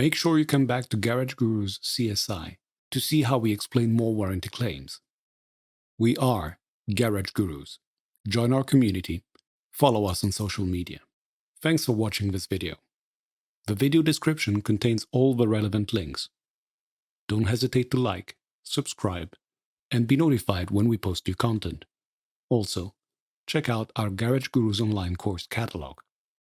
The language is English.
Make sure you come back to Garage Guru's CSI to see how we explain more warranty claims. We are Garage Gurus. Join our community. Follow us on social media. Thanks for watching this video. The video description contains all the relevant links. Don't hesitate to like, subscribe, and be notified when we post new content. Also, check out our Garage Gurus online course catalog.